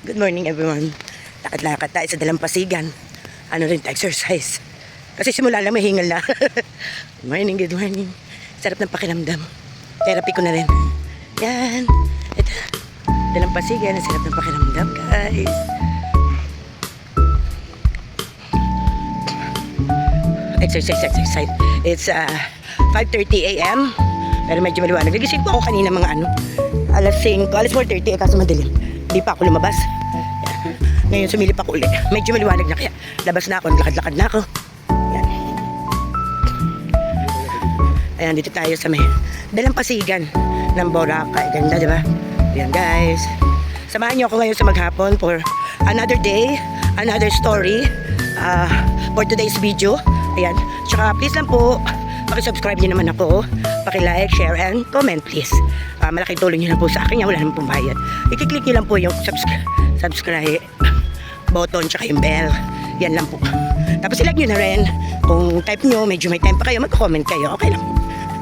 Good morning everyone. Lakad-lakad tayo sa dalampasigan. Ano rin, exercise. Kasi simula lang may hingal na. Good morning, good morning. Sarap ng pakiramdam. Therapy ko na rin. Yan. Ito. Dalampasigan, sarap ng pakiramdam, guys. Exercise. It's 5:30 a.m. Pero medyo maliwanag. Nagising po ako kanina mga alas 5, alas 4:30 kaso madilim. Hindi pa ako lumabas. Ngayon sumilip ako ulit. Medyo maliwanag na kaya labas na ako, lakad-lakad na ako. Yan. Ayan, dito tayo sa may dalampasigan ng Boracay. Ganda, di ba? Ayan, guys. Samahan niyo ako ngayon sa maghapon for another day, another story for today's video. Ayan. Tsaka please lang po, paki-subscribe niyo naman ako. Paki-like, share, and comment please. Malaking tulong niyo lang po sa akin. Wala naman pong bayad. I-click niyo lang po yung subscribe button tsaka yung bell. Yan lang po. Tapos i-like nyo na rin. Kung type nyo, medyo may time pa kayo, mag-comment kayo. Okay lang.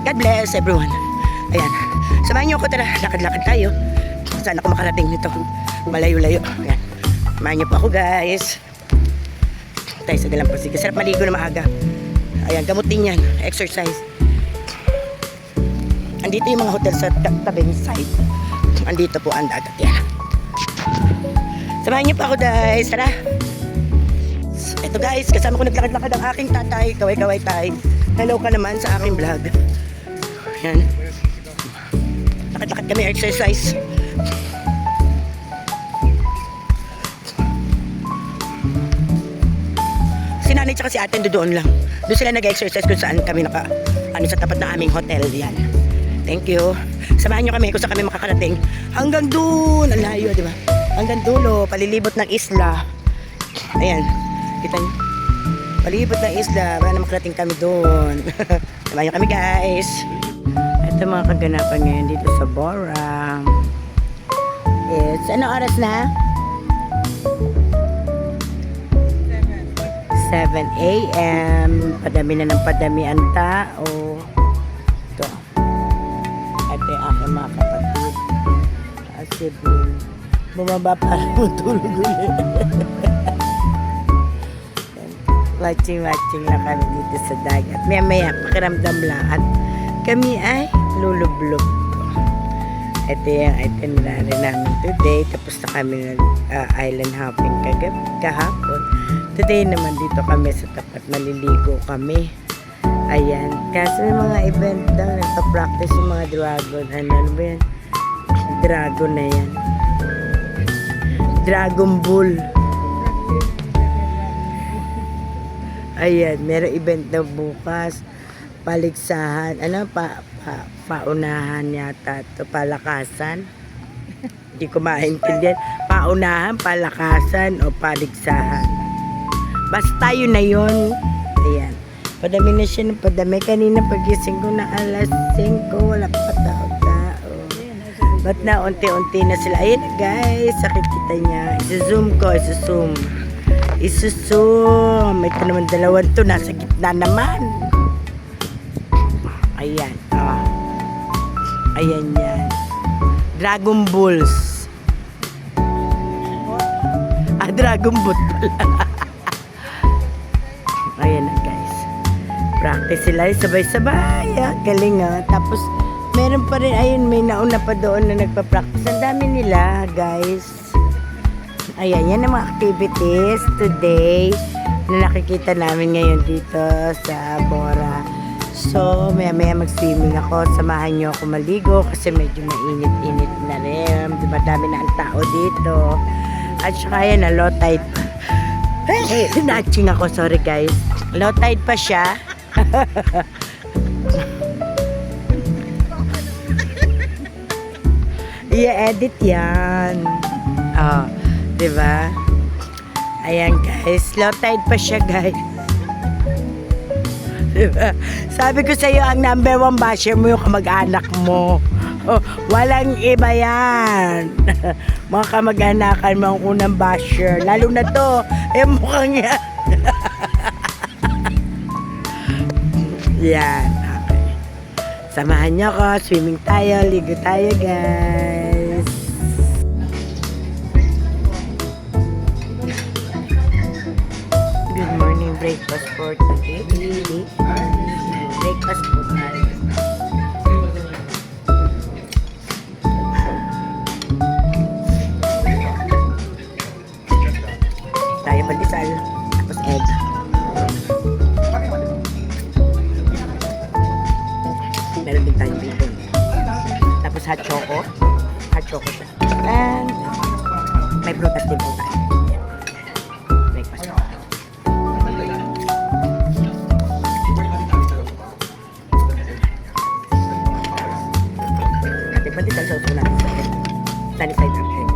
God bless everyone. Ayan. Samahan nyo ako, tara. Lakad-lakad tayo. Saan ako makarating nito? Malayo-layo. Ayan. Samahan nyo po ako, guys. Tayo sa dalampasigan. Sarap maligo na maaga. Ayan, gamot din yan. Exercise. Andito yung mga hotel sa tabing side. Andito po ang dagat. Yan. Samahan niyo pa ako, guys. Tara. Ito, guys. Kasama ko naglakad-lakad ang aking tatay. Kaway-kaway tay. Hello ka naman sa aking vlog. Ayan. Lakad-lakad kami, exercise. Si nanay tsaka si ate doon lang. Doon sila nag-exercise kung saan kami sa tapat ng aming hotel. Yan. Thank you. Samahan niyo kami kung saan kami makakarating. Hanggang doon. Ang layo, di ba? Hanggang dulo, palilibot ng isla. Ayan, kita niyo. Palibot ng isla, para na makarating kami doon. Samahan niyo kami, guys. Ito mga kaganapan ngayon dito sa Bora. It's, ano oras na? 7 a.m. Padami na ng padami ang tao. Ito. Ito yung aking mga kapatid. Kasi bumaba para matulog ulit. Watching lang kami dito sa dagat. Maya pakiramdam lang at kami ay lulublog. Ito yung itinerary namin today. Tapos na kami island hopping kahapon. Today naman dito kami sa tapat. Maliligo kami. Ayan. Kasi may mga event daw. Nagpa-practice yung mga dragon. Ano ba yan? Dragon na yan. Dragon Bull. Ayan, meron event na bukas. Paligsahan. Ano? Paunahan yata ito. Palakasan. Hindi ko maintindihan. Paunahan, palakasan, o paligsahan. Basta yun na yun. Ayan. Padami na siya ng padami. Kanina pagising ko na alas 5. Wala pa tao. Ba't na unti-unti na sila. Ayun guys, nakikita niya. Isu-zoom ko, Isu-zoom. Ito naman dalawang to. Nasa gitna naman. Ayan. Oh. Ayan yan. Dragon Bulls. Dragon Boot pala. Ayan na guys. Practice sila. Sabay-sabay. Galing ha. Tapos meron pa rin, ayun, may nauna pa doon na nagpa-practice. Ang dami nila, guys. Ayan, yan ang mga activities today na nakikita namin ngayon dito sa Bora. So, maya-maya mag-swimming ako. Samahan nyo ako maligo kasi medyo mainit-init na rin. Diba, dami na ang tao dito. At saka yan, low tide pa. Natching ako, sorry guys. Low tide pa siya. I-edit yan. Oh, diba? Ayan guys, low tide pa siya guys. Diba? Sabi ko sa'yo, ang number 1 basher mo yung kamag-anak mo. Oh, walang iba yan. Mga kamag-anakan mo ang unang basher. Lalo na to, mukhang yan. Yan. Okay. Samahan niyo ako, swimming tayo, ligo tayo guys. breakfast for today. Breakfast po tayo. Tayo pandesal, tapos egg. Meron din tayong bacon. Tapos hot choco. Hot choco siya. And may prutas din po tayo. Breakfast po. At yung pandesal sauce po natin sa egg. Sunny side up egg.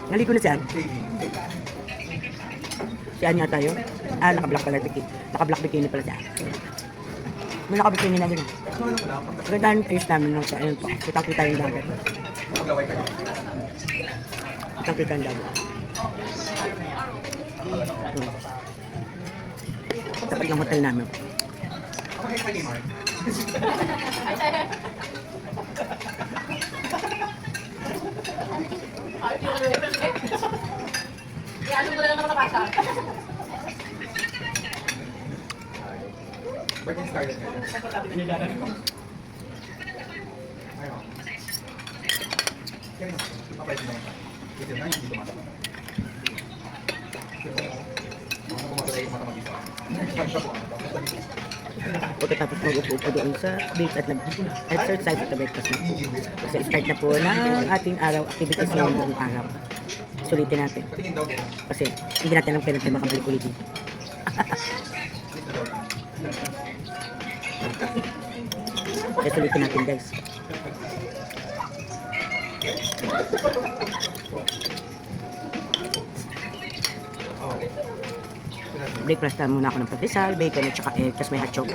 Naligo na siya. Siya nga tayo. Naka-black pala bikini. Naka-black bikini pala siya. May naka-bikini na din. Gandaan yung face namin lang siya. Ayun po. Kitang-kita yung dagat. Kitang-kita yung dagat. Tapat ng hotel namin. Ano mo na lang nakapasa? Ba't yung started ka? Kapag mo. Ito na, hindi tumatama. Pagkatapos mag-upo po doon sa beach at nag-exercise at breakfast na po. Kasi start na po ng ating araw activities ng buong araw. Sulitin natin. Kasi hindi natin ang pera tayo makabalik ulit dito. Kaya sulitin natin guys. Breakfast na muna ako ng patisal, bacon at saka egg, kasi may hot choco.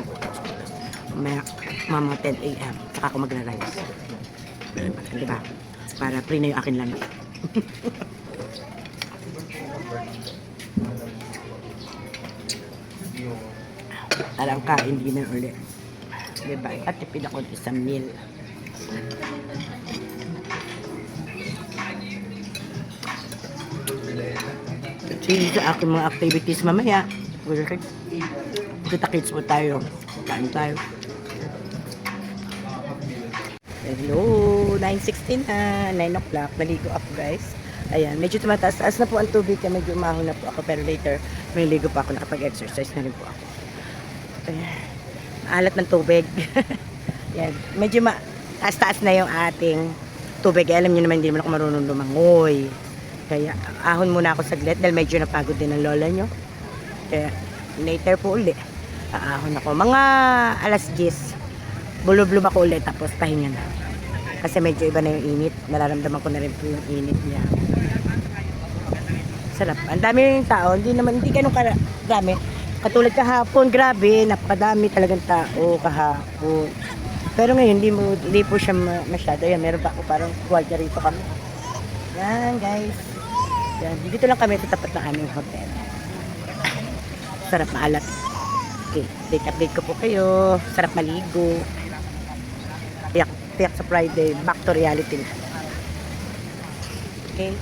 May mga 10 a.m. Saka ako magra-rice. Diba? Para free na yung akin lang. Alam ka, hindi na ulit. Diba? At tipid ako isang meal. Sige sa aking mga activities mamaya. Kita-kits po tayo. Kain tayo. Hello, 9:16 na, 9 o'clock, naligo ako guys. Ayan, medyo tumataas-taas na po ang tubig, kaya medyo umahon na po ako, pero later, may ligo pa ako, nakapag-exercise na rin po ako. Ayan, maalat ng tubig. Ayan, medyo taas-taas na yung ating tubig. Alam niyo naman, hindi naman ako marunong lumangoy. Kaya, ahon muna ako saglit, dahil medyo napagod din ang lola nyo. Kaya, later po uli, aahon ako. Mga alas 10, bulublob ako ulit, tapos pahinga na. Kasi medyo iba na yung init. Nararamdaman ko na rin po yung init niya. Sarap. Ang dami yung tao. Hindi ganun karami. Katulad kahapon, grabe. Napakadami talagang tao kahapon. Pero ngayon, hindi po siya masyado. Yan, meron pa ako parang guardia rito kami. Yan, guys. Yan. Dito lang kami sa tapat ng aming hotel. Sarap maalat. Okay, update ko po kayo. Sarap maligo. Tiyak sa Friday, back to reality na. Okay?